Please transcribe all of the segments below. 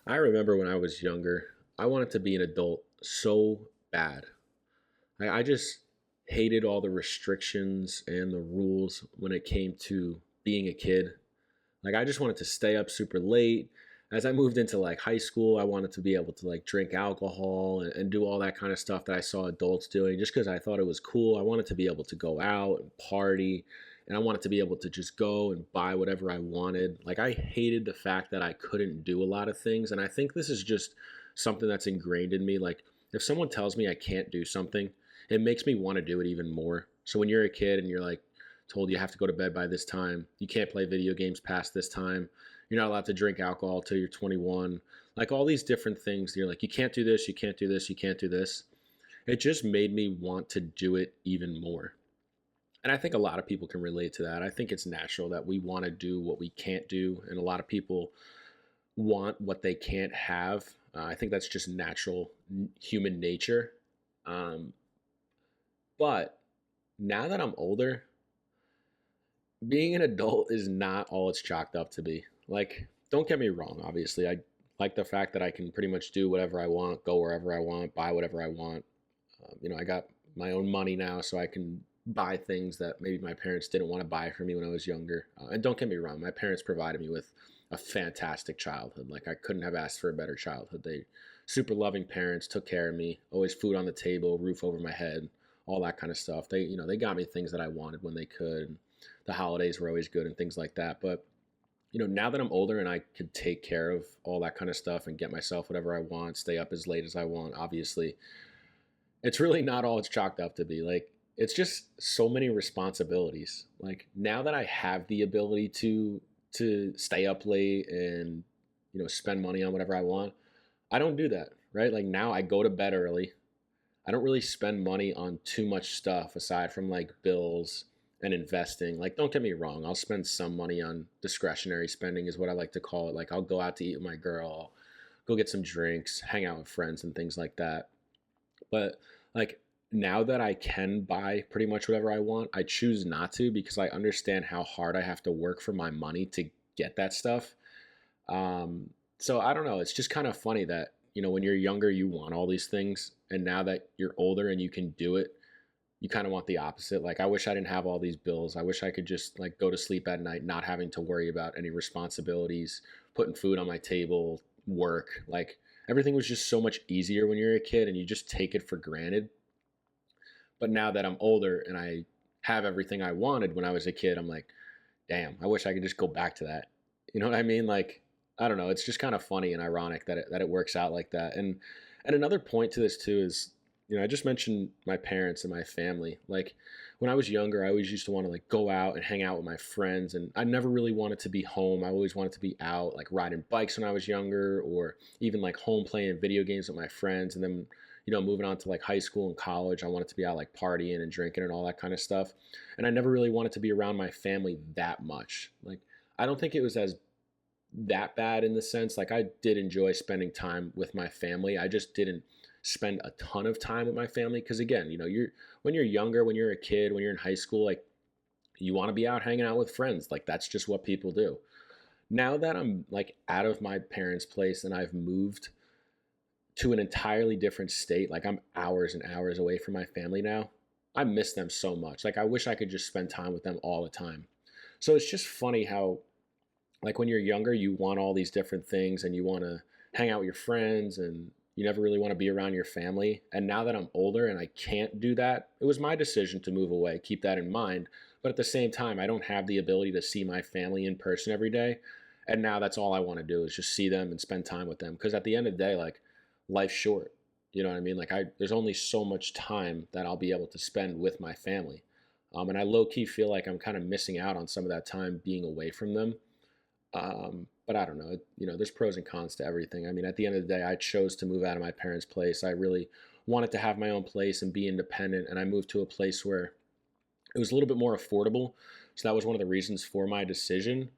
I remember when I was younger, I wanted to be an adult so bad. I just hated all the restrictions and the rules when it came to being a kid. Like I just wanted to stay up super late. As I moved into like high school, I wanted to be able to like drink alcohol and do all that kind of stuff that I saw adults doing just because I thought it was cool. I wanted to be able to go out and party and I wanted to be able to just go and buy whatever I wanted. Like I hated the fact that I couldn't do a lot of things. And I think this is just something that's ingrained in me. Like if someone tells me I can't do something, it makes me want to do it even more. So when you're a kid and you're like, told you have to go to bed by this time. You can't play video games past this time. You're not allowed to drink alcohol till you're 21. Like all these different things. You're like, you can't do this, you can't do this, you can't do this. It just made me want to do it even more. And I think a lot of people can relate to that. I think it's natural that we want to do what we can't do. And a lot of people want what they can't have. I think that's just natural human nature. Um, but now that I'm older, being an adult is not all it's chalked up to be. Like, don't get me wrong, obviously. I like the fact that I can pretty much do whatever I want, go wherever I want, buy whatever I want. I got my own money now, so I can buy things that maybe my parents didn't want to buy for me when I was younger. And don't get me wrong, my parents provided me with a fantastic childhood. Like, I couldn't have asked for a better childhood. They super loving parents, took care of me, always food on the table, roof over my head, all that kind of stuff. They got me things that I wanted when they could. The holidays were always good and things like that. But now that I'm older and I could take care of all that kind of stuff and get myself whatever I want, stay up as late as I want, obviously, it's really not all it's chalked up to be. Like, it's just so many responsibilities. Like, now that I have the ability to stay up late and spend money on whatever I want, I don't do that, right? Like now I go to bed early. I don't really spend money on too much stuff aside from like bills and investing. Like, don't get me wrong, I'll spend some money on discretionary spending, is what I like to call it. Like, I'll go out to eat with my girl, I'll go get some drinks, hang out with friends, and things like that. But like, now that I can buy pretty much whatever I want, I choose not to because I understand how hard I have to work for my money to get that stuff. So I don't know. It's just kind of funny that, when you're younger, you want all these things. And now that you're older and you can do it, you kind of want the opposite. Like, I wish I didn't have all these bills. I wish I could just like go to sleep at night, not having to worry about any responsibilities, putting food on my table, work. Like, everything was just so much easier when you're a kid and you just take it for granted. But now that I'm older and I have everything I wanted when I was a kid, I'm like, damn, I wish I could just go back to that. You know what I mean? Like, I don't know. It's just kind of funny and ironic that it works out like that. And another point to this too is, I just mentioned my parents and my family. Like, when I was younger, I always used to want to like go out and hang out with my friends, and I never really wanted to be home. I always wanted to be out, like riding bikes when I was younger, or even like home playing video games with my friends. And then, moving on to like high school and college, I wanted to be out like partying and drinking and all that kind of stuff. And I never really wanted to be around my family that much. Like, I don't think it was as that bad in the sense, like, I did enjoy spending time with my family. I just didn't spend a ton of time with my family because, again, when you're younger, when you're a kid, when you're in high school, like, you want to be out hanging out with friends. Like, that's just what people do. Now that I'm like out of my parents' place and I've moved to an entirely different state, like I'm hours and hours away from my family now, I miss them so much. Like, I wish I could just spend time with them all the time. So it's just funny how, like, when you're younger, you want all these different things and you want to hang out with your friends and you never really want to be around your family. And now that I'm older and I can't do that, it was my decision to move away. Keep that in mind. But at the same time, I don't have the ability to see my family in person every day. And now that's all I want to do is just see them and spend time with them. Because at the end of the day, like, life's short. You know what I mean? Like, there's only so much time that I'll be able to spend with my family. And I low key feel like I'm kind of missing out on some of that time being away from them. But I don't know. There's pros and cons to everything. I mean, at the end of the day, I chose to move out of my parents' place. I really wanted to have my own place and be independent. And I moved to a place where it was a little bit more affordable. So that was one of the reasons for my decision.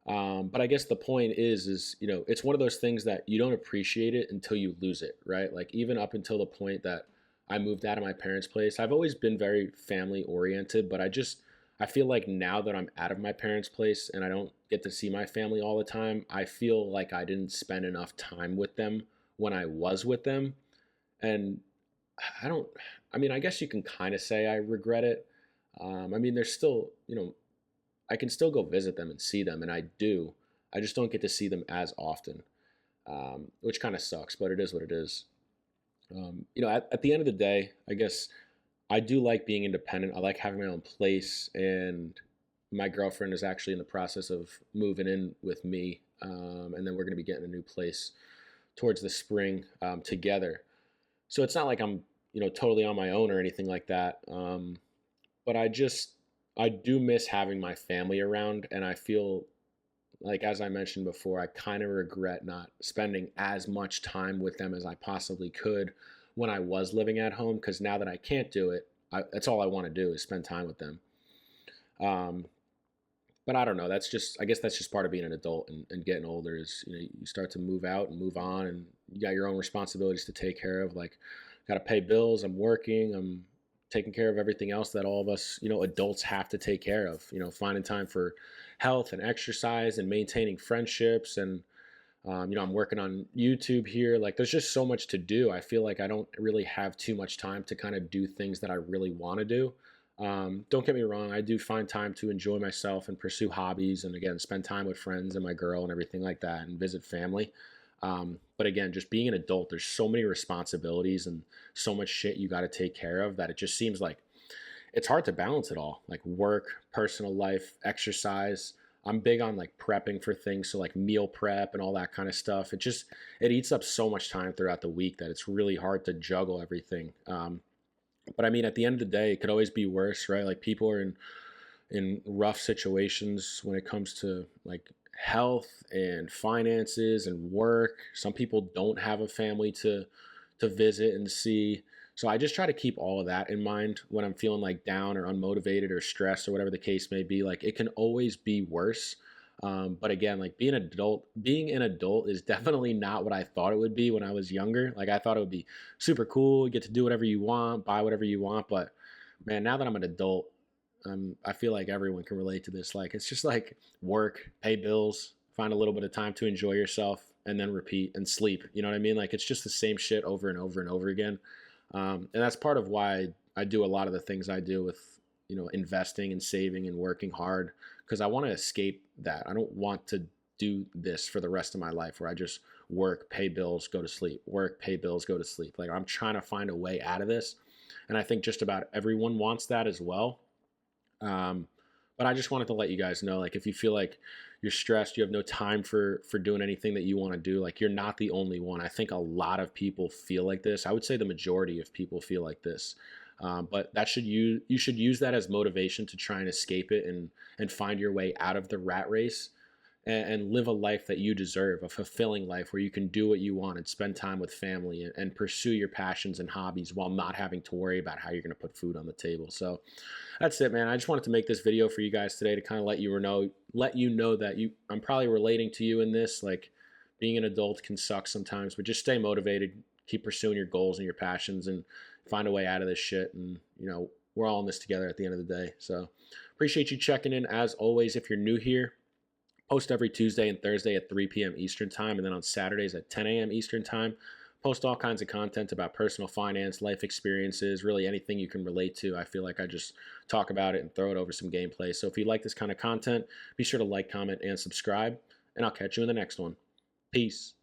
But I guess the point is, it's one of those things that you don't appreciate it until you lose it, right? Like, even up until the point that I moved out of my parents' place, I've always been very family oriented, but I feel like now that I'm out of my parents' place and I don't get to see my family all the time, I feel like I didn't spend enough time with them when I was with them. And I don't, I mean, I guess you can kind of say I regret it. I mean, there's still, I can still go visit them and see them, and I do. I just don't get to see them as often, which kind of sucks, but it is what it is. At the end of the day, I guess I do like being independent. I like having my own place, and my girlfriend is actually in the process of moving in with me, and then we're going to be getting a new place towards the spring together. So it's not like I'm, totally on my own or anything like that. But I do miss having my family around, and I feel like, as I mentioned before, I kind of regret not spending as much time with them as I possibly could when I was living at home. Because now that I can't do it, that's all I want to do is spend time with them. Um, but I don't know. I guess that's just part of being an adult and getting older. Is you start to move out and move on, and you got your own responsibilities to take care of. Like, got to pay bills. I'm working. I'm taking care of everything else that all of us, adults have to take care of. Finding time for health and exercise and maintaining friendships. And I'm working on YouTube here. Like, there's just so much to do. I feel like I don't really have too much time to kind of do things that I really want to do. Don't get me wrong, I do find time to enjoy myself and pursue hobbies, and again, spend time with friends and my girl and everything like that, and visit family. But again, just being an adult, there's so many responsibilities and so much shit you got to take care of that it just seems like it's hard to balance it all, like work, personal life, exercise. I'm big on like prepping for things, so like meal prep and all that kind of stuff. It eats up so much time throughout the week that it's really hard to juggle everything. But I mean, at the end of the day, it could always be worse, right? Like, people are in rough situations when it comes to like health and finances and work. Some people don't have a family to visit and see. So I just try to keep all of that in mind when I'm feeling like down or unmotivated or stressed or whatever the case may be. Like, it can always be worse. But again, like, being an adult is definitely not what I thought it would be when I was younger. Like, I thought it would be super cool, you get to do whatever you want, buy whatever you want. But man, now that I'm an adult, I feel like everyone can relate to this. Like, it's just like work, pay bills, find a little bit of time to enjoy yourself, and then repeat and sleep. You know what I mean? Like, it's just the same shit over and over and over again. And that's part of why I do a lot of the things I do with, investing and saving and working hard, because I want to escape that. I don't want to do this for the rest of my life where I just work, pay bills, go to sleep, work, pay bills, go to sleep. Like, I'm trying to find a way out of this. And I think just about everyone wants that as well. Um, but I just wanted to let you guys know, like, if you feel like you're stressed, you have no time for doing anything that you want to do, like, you're not the only one. I think a lot of people feel like this. I would say the majority of people feel like this. But you should use that as motivation to try and escape it and find your way out of the rat race, and live a life that you deserve, a fulfilling life where you can do what you want and spend time with family, and pursue your passions and hobbies while not having to worry about how you're going to put food on the table. So that's it, man. I just wanted to make this video for you guys today to kind of let you know that I'm probably relating to you in this. Like, being an adult can suck sometimes, but just stay motivated, keep pursuing your goals and your passions, and find a way out of this shit. And we're all in this together at the end of the day. So appreciate you checking in. As always, if you're new here, post every Tuesday and Thursday at 3 p.m. Eastern time, and then on Saturdays at 10 a.m. Eastern time. Post all kinds of content about personal finance, life experiences, really anything you can relate to. I feel like I just talk about it and throw it over some gameplay. So if you like this kind of content, be sure to like, comment, and subscribe, and I'll catch you in the next one. Peace.